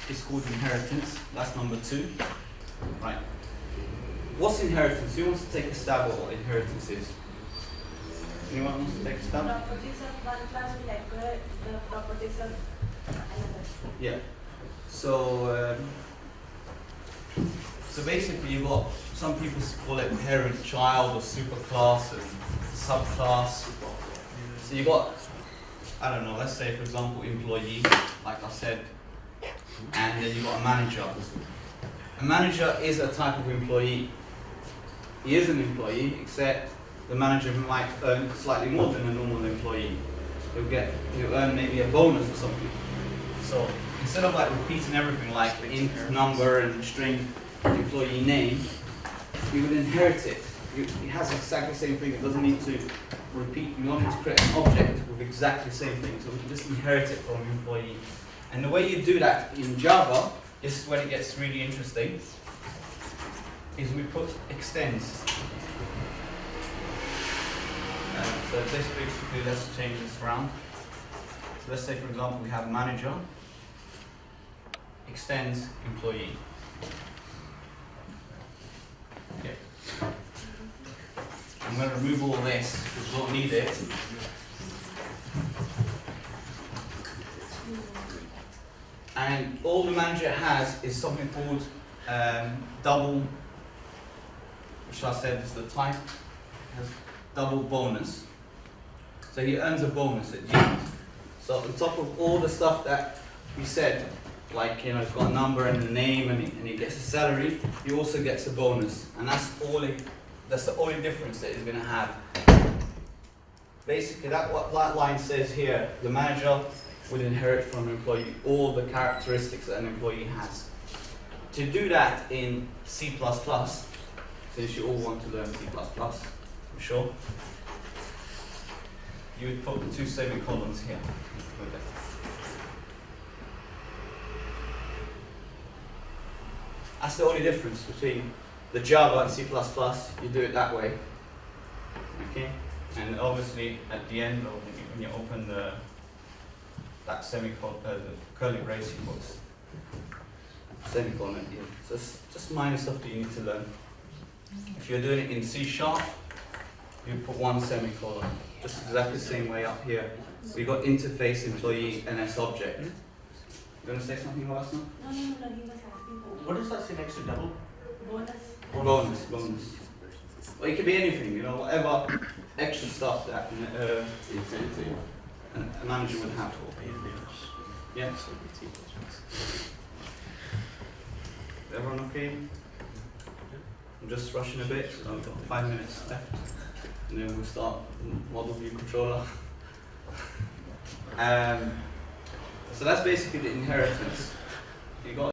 is called inheritance. That's number 2. Right. What's inheritance? Who wants to take a stab at what inheritance is? Anyone wants to take a stab? Properties of one class will acquire the properties of another. Yeah. So basically you've got, some people call it parent-child or superclass and subclass. So you've got, I don't know, let's say for example employee, like I said, and then you've got a manager. A manager is a type of employee. He is an employee, except the manager might earn slightly more than a normal employee. He'll earn maybe a bonus or something. So instead of like repeating everything like int, number and string, employee name, you would inherit it. It has exactly the same thing. It doesn't need to repeat. You don't need to create an object with exactly the same thing. So we can just inherit it from an employee. And the way you do that in Java, this is when it gets really interesting, is we put extends. So this basically, let's change this around. So let's say for example we have manager, extends employee. Okay. I'm going to remove all this because we don't need it. And all the manager has is something called double, which I said is the type, has double bonus. So he earns a bonus at the end. So on top of all the stuff that we said, like, you know, he's got a number and a name and he gets a salary, he also gets a bonus. And that's the only difference that he's going to have. Basically, what that line says here, the manager will inherit from an employee all the characteristics that an employee has. To do that in C++, since you all want to learn C++, I'm sure, you would put 2 semicolons here. That's the only difference between the Java and C++. You do it that way. Okay? And obviously at the end, or when you open that semicolon, the curly brace, you put semicolon at the end. So it's just minor stuff that you need to learn. If you're doing it in C#, you put 1 semicolon. Just exactly the same way up here. We got interface, employee, NS object. You going to say something about us now? No, he was asking for What does that say next to double? bonus. Bonus. Well, it could be anything, you know, whatever extra stuff that a manager would have. Yeah. Everyone okay? I'm just rushing a bit, so I've got 5 minutes left, and then we'll start model view controller. So that's basically the inheritance. You got